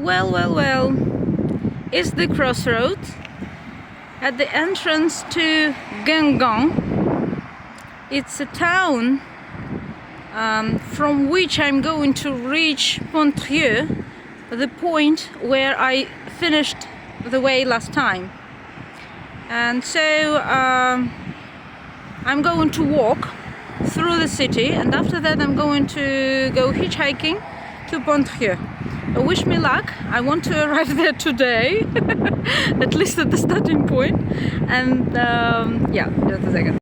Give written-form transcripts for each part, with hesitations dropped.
Well, is the crossroads at the entrance to Gangan. It's a town from which I'm going to reach Pontrieux, the point where I finished the way last time. And so I'm going to walk through the city, and after that I'm going to go hitchhiking to Pontrieux. Wish me luck. I want to arrive there today, at least at the starting point. And yeah, just a second.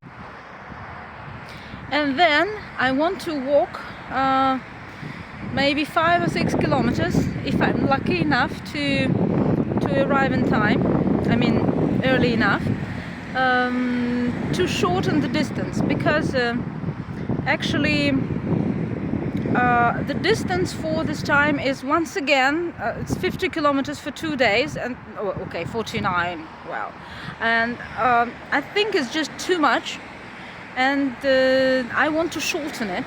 And then I want to walk maybe 5 or 6 kilometers if I'm lucky enough to arrive in time. I mean, early enough to shorten the distance, because actually the distance for this time is, once again, it's 50 kilometers for 2 days, and okay, 49. Wow. And I think it's just too much, and I want to shorten it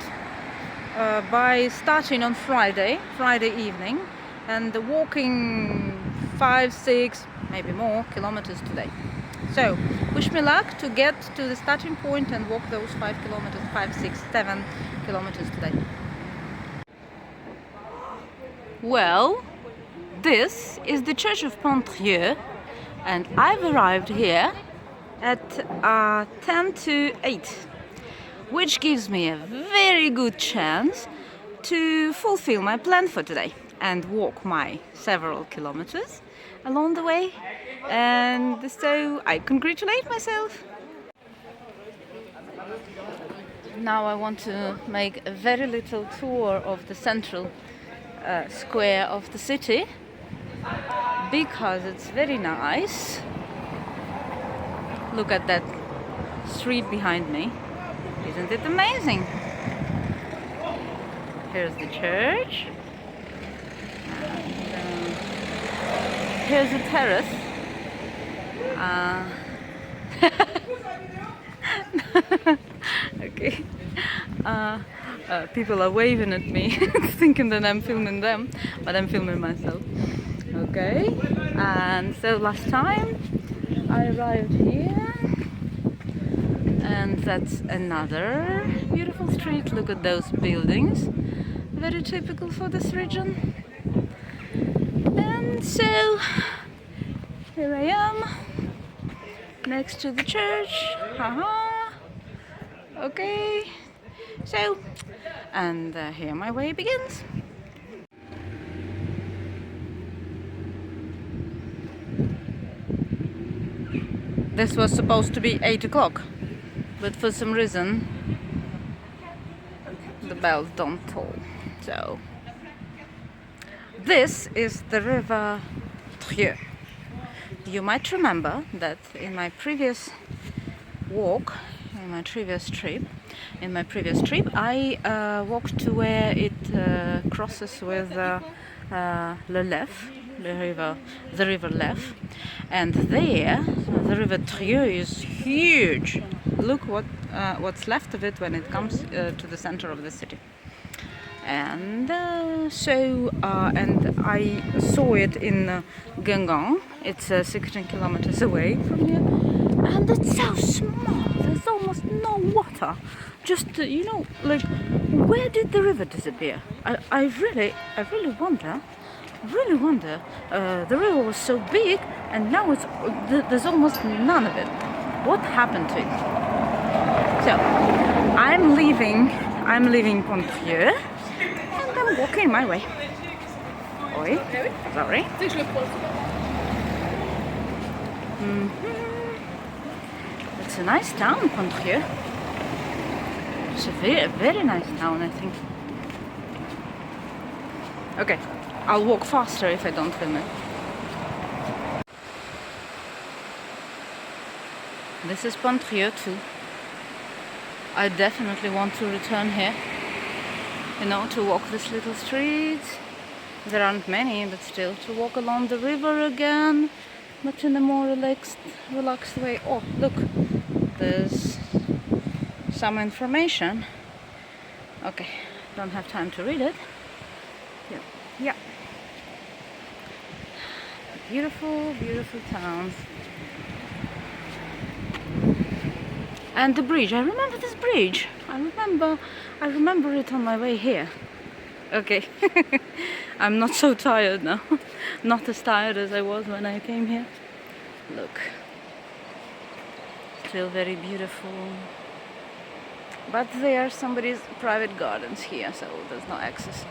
by starting on Friday evening, and walking 5, 6, maybe more kilometers today. So wish me luck to get to the starting point and walk those 5 kilometers, 5, 6, 7 kilometers today. Well, this is the church of Pontrieux, and I've arrived here at 10 to 8, which gives me a very good chance to fulfill my plan for today and walk my several kilometers along the way, and so I congratulate myself. Now I want to make a very little tour of the central square of the city, because it's very nice. Look at that street behind me. Isn't it amazing? Here's the church, and here's a terrace. Okay. People are waving at me, thinking that I'm filming them, but I'm filming myself. Okay, and so last time I arrived here, and that's another beautiful street. Look at those buildings, very typical for this region. And so here I am, next to the church. Haha. Okay. So, and here my way begins. This was supposed to be 8 o'clock, but for some reason the bells don't toll. So, this is the river Trieux. You might remember that in my previous walk, in my previous trip, I walked to where it crosses with the river Lef, and there the river Trieux is huge. Look what's left of it when it comes to the center of the city. And and I saw it in Gangan. It's 16 kilometers away from here, and it's so small. There's almost no water. Just like, where did the river disappear? I really wonder. The river was so big, and now there's almost none of it. What happened to it? So I'm leaving Pontrieux, and I'm walking my way. Oi, sorry. It's a nice town, Pontrieux. It's a very nice town, I think. Okay, I'll walk faster if I don't film it. This is Pontrieux too. I definitely want to return here, to walk this little street. There aren't many, but still, to walk along the river again, but in a more relaxed way. Oh, look, there's some information. Okay, don't have time to read it. Yeah. Beautiful, beautiful town. And the bridge, I remember this bridge. I remember it on my way here. Okay. I'm not so tired now. Not as tired as I was when I came here. Look. Still very beautiful. But there are somebody's private gardens here, so there's no access.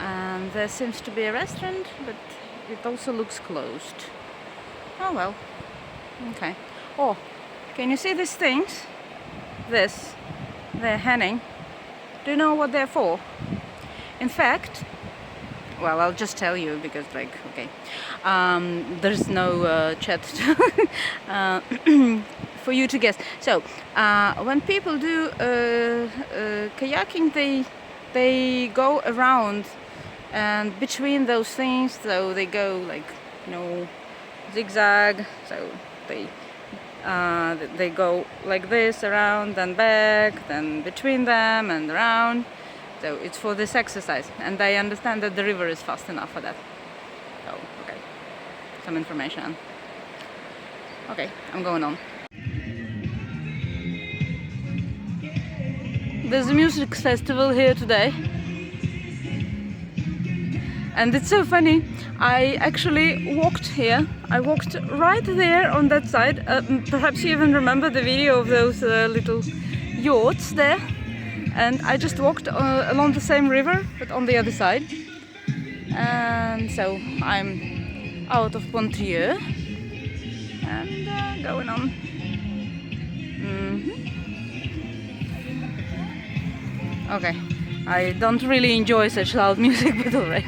And there seems to be a restaurant, but it also looks closed. Oh well. Okay. Oh, can you see these things? They're hanging. Do you know what they're for? In fact, well, I'll just tell you because, like, okay, there's no chat for you to guess. So, when people do kayaking, they go around and between those things, so they go like, zigzag. So they go like this, around and back, then between them and around. So it's for this exercise, and I understand that the river is fast enough for that. So, okay, some information. Okay, I'm going on. There's a music festival here today. And it's so funny, I actually walked here. I walked right there on that side. Perhaps you even remember the video of those little yachts there. And I just walked along the same river, but on the other side. And so I'm out of Pontrieux and going on. Okay, I don't really enjoy such loud music, but alright.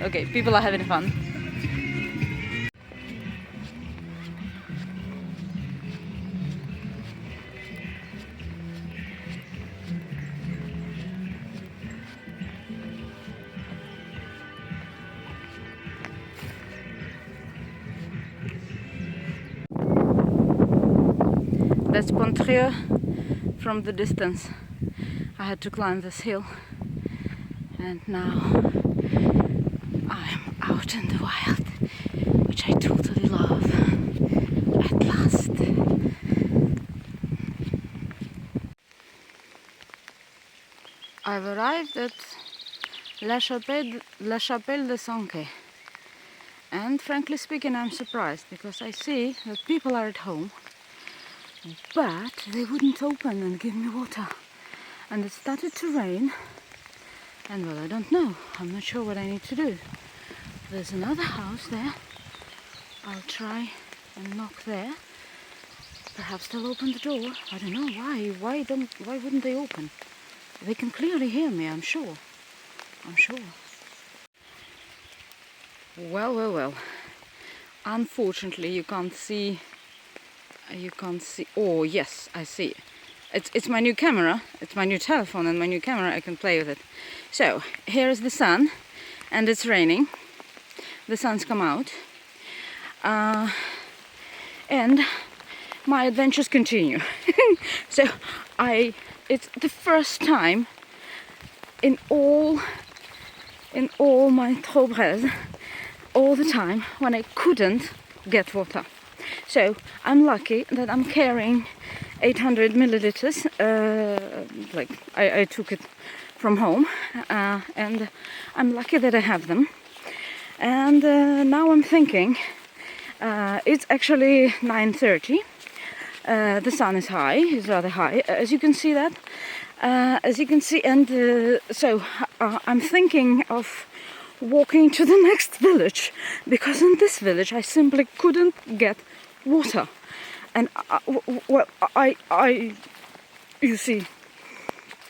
Okay, people are having fun. That's Pontrieux from the distance. I had to climb this hill, and now I'm out in the wild, which I totally love. At last. I've arrived at La Chapelle de Sanquet, and frankly speaking, I'm surprised because I see that people are at home, but they wouldn't open and give me water. And it started to rain, and well, I don't know. I'm not sure what I need to do. There's another house there. I'll try and knock there. Perhaps they'll open the door. I don't know why. Why wouldn't they open? They can clearly hear me. I'm sure. Well. Unfortunately, you can't see. Oh yes, I see. It's my new camera. It's my new telephone and my new camera. I can play with it. So here is the sun, and it's raining. The sun's come out, and my adventures continue. So it's the first time in all my Breiz, all the time when I couldn't get water. So I'm lucky that I'm carrying 800 milliliters. Like I took it from home, and I'm lucky that I have them. And now I'm thinking, it's actually 9:30. The sun is high, is rather high, as you can see that. So I'm thinking of walking to the next village, because in this village I simply couldn't get water. And you see,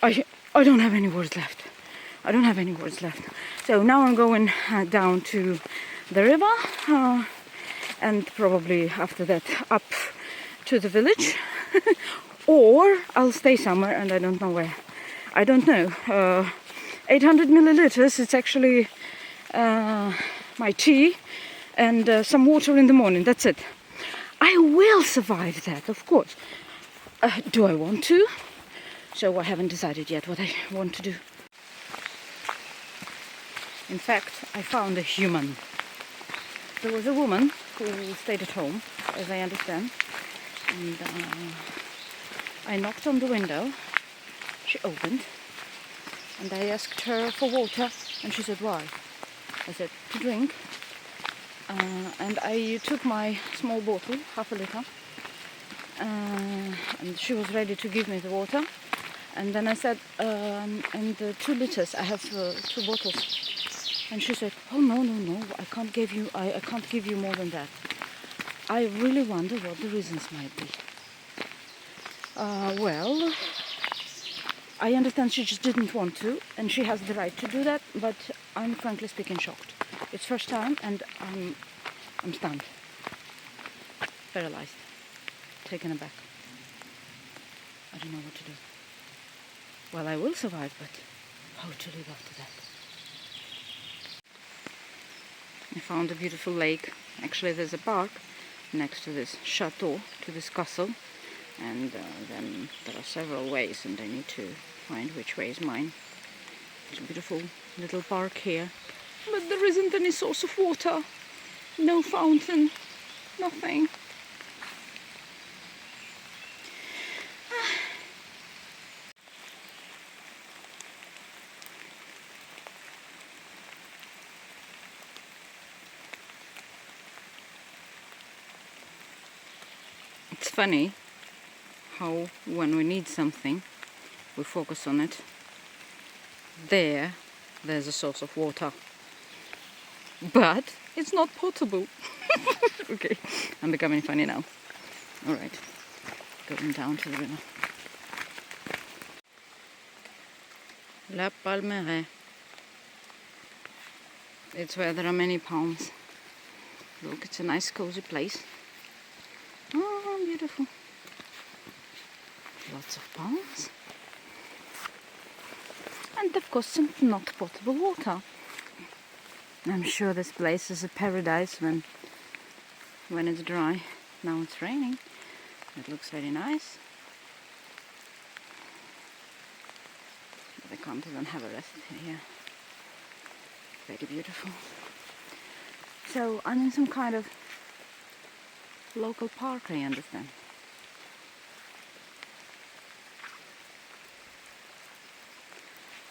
I don't have any words left. So now I'm going down to the river, and probably after that up to the village, or I'll stay somewhere, and I don't know where. I don't know. 800 milliliters. It's actually my tea and some water in the morning. That's it. I will survive that, of course. Do I want to? So I haven't decided yet what I want to do. In fact, I found a human. there was a woman who stayed at home, as I understand, and I knocked on the window. She opened, and I asked her for water, and she said, "Why?" I said, "To drink." And I took my small bottle, half a liter, and she was ready to give me the water. And then I said, "And the 2 liters, I have 2 bottles." And she said, "Oh no, I can't give you. I can't give you more than that." I really wonder what the reasons might be. Well, I understand she just didn't want to, and she has the right to do that. But I'm frankly speaking shocked. It's first time, and I'm stunned, paralyzed, taken aback. I don't know what to do. Well, I will survive, but how to live after that? I found a beautiful lake. Actually, there's a park next to this chateau, to this castle, and then there are several ways, and I need to find which way is mine. There's a beautiful little park here, but there isn't any source of water, no fountain, nothing. It's funny how when we need something, we focus on it. There's a source of water, but it's not potable. Okay, I'm becoming funny now. All right, going down to the river. La Palmeraie. It's where there are many palms. Look, it's a nice cozy place. Oh, beautiful. Lots of palms. And of course some not potable water. I'm sure this place is a paradise when it's dry. Now it's raining. It looks very nice. But I can't even have a rest here. Very beautiful. So I'm in some kind of local park, I understand.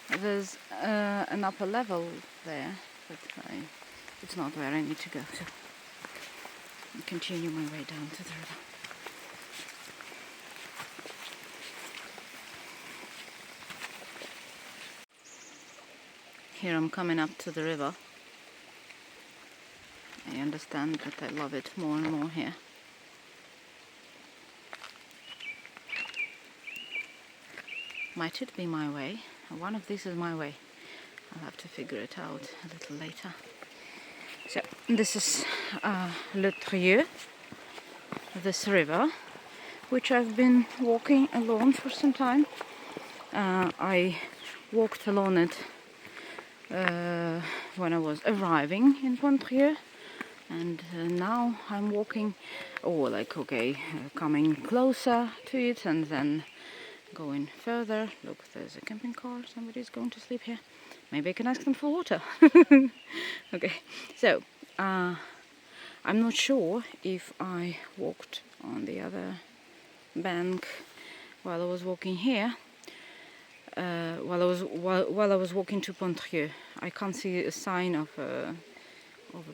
There's an upper level there, but it's not where I need to go, so I'll continue my way down to the river. Here I'm coming up to the river. I understand that I love it more and more here. Might it be my way? One of these is my way. I'll have to figure it out a little later. So this is Le Trieux, this river, which I've been walking alone for some time. I walked along it when I was arriving in Pontrieux, and now I'm walking, coming closer to it and then going further. Look, there's a camping car. Somebody's going to sleep here. Maybe I can ask them for water. Okay, so I'm not sure if I walked on the other bank while I was walking here. While I was walking to Pontrieux, I can't see a sign of a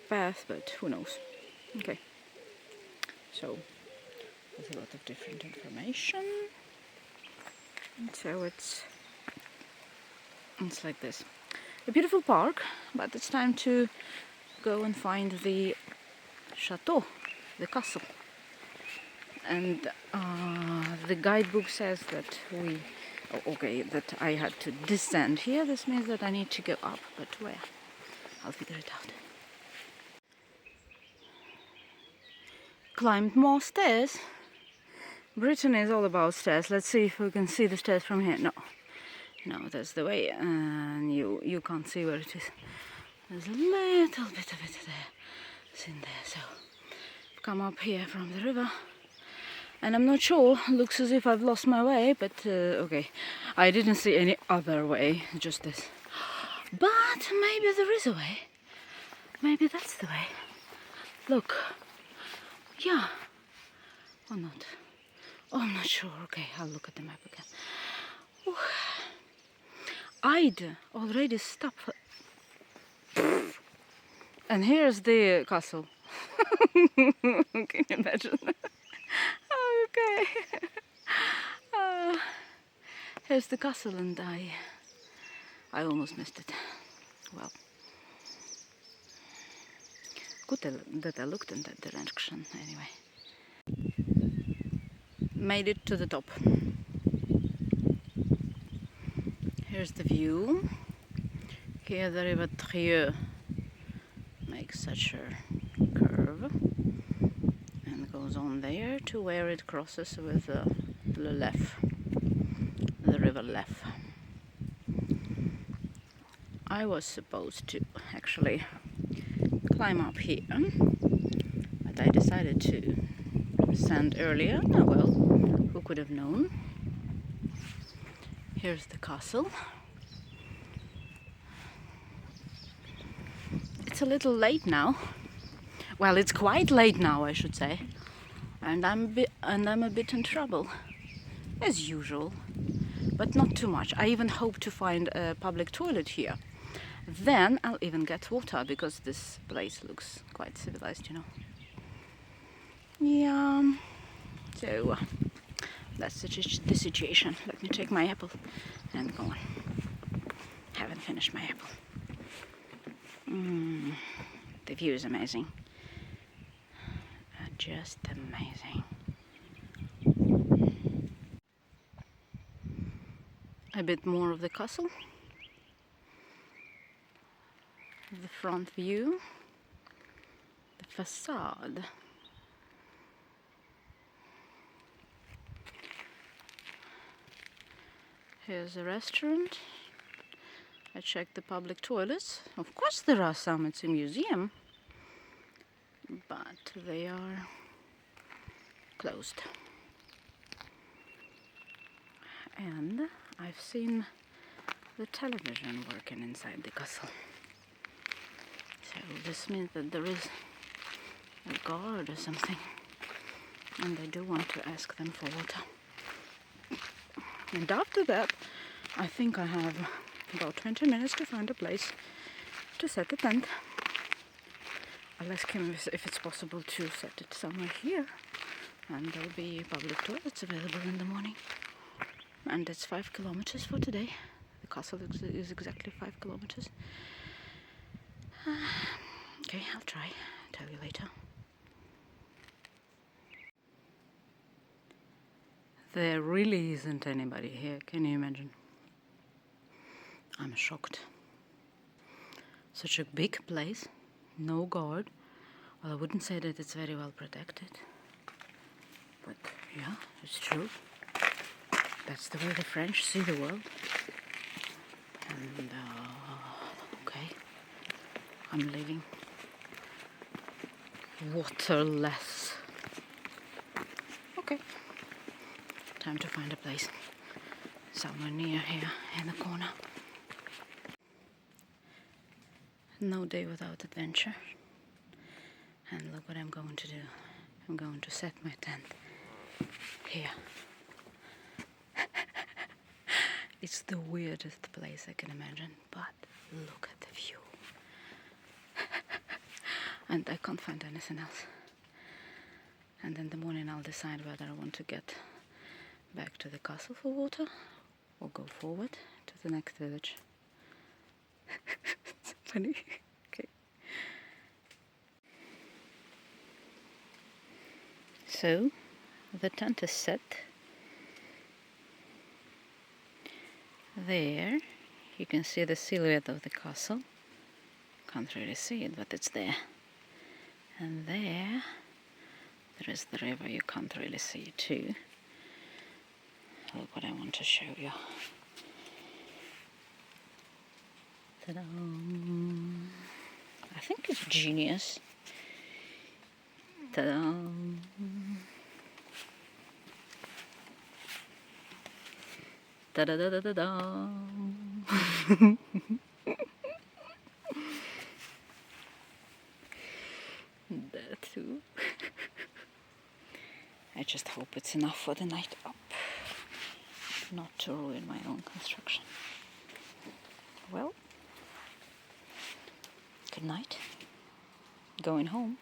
path, but who knows? Okay, so there's a lot of different information. And so it's like this. A beautiful park, but it's time to go and find the chateau, the castle. And the guidebook says that that I had to descend here. This means that I need to go up, but where? I'll figure it out. Climbed more stairs. Brittany is all about stairs. Let's see if we can see the stairs from here. No, that's the way, and you can't see where it is. There's a little bit of it there. It's in there, so I've come up here from the river. And I'm not sure, looks as if I've lost my way, but okay. I didn't see any other way, just this. But maybe there is a way. Maybe that's the way. Look. Yeah. Or not. Oh, I'm not sure. Okay, I'll look at the map again. Ooh. I'd already stopped. And here's the castle. Can you imagine? Okay. Here's the castle, and I almost missed it. Well, good that I looked in that direction anyway. Made it to the top. Here's the view. Here the river Trieux makes such a curve and goes on there to where it crosses with the river Lef. I was supposed to actually climb up here, but I decided to stand earlier. Oh well, who could have known? Here's the castle. It's a little late now. Well, it's quite late now, I should say, and I'm a bit in trouble, as usual, but not too much. I even hope to find a public toilet here. Then I'll even get water, because this place looks quite civilized, you know. Yeah. So that's the situation. Let me take my apple and go on. Haven't finished my apple. The view is amazing. Just amazing. A bit more of the castle. The front view. The facade. Here's a restaurant. I checked the public toilets. Of course there are some, it's a museum. But they are closed. And I've seen the television working inside the castle. So this means that there is a guard or something. And I do want to ask them for water. And after that, I think I have about 20 minutes to find a place to set the tent. I'll ask him if it's possible to set it somewhere here, and there'll be public toilets available in the morning. And it's 5 kilometers for today. The castle is exactly 5 kilometers. Okay, I'll try. Tell you later. There really isn't anybody here, can you imagine? I'm shocked. Such a big place, no guard. Well, I wouldn't say that it's very well protected, but yeah, it's true. That's the way the French see the world. And okay, I'm leaving. Waterless. Okay, time to find a place somewhere near here in the corner. No day without adventure. And look what I'm going to do. I'm going to set my tent here. It's the weirdest place I can imagine, but look at the view. And I can't find anything else. And in the morning I'll decide whether I want to get back to the castle for water or go forward to the next village. It's funny. Okay. So the tent is set. There you can see the silhouette of the castle. Can't really see it, but it's there. And there is the river. You can't really see it too. Look what I want to show you. Ta-da! I think it's genius. Ta-da! Ta-da-da-da-da-da! That too. I just hope it's enough for the night up, not to ruin my own construction. Well, good night. Going home.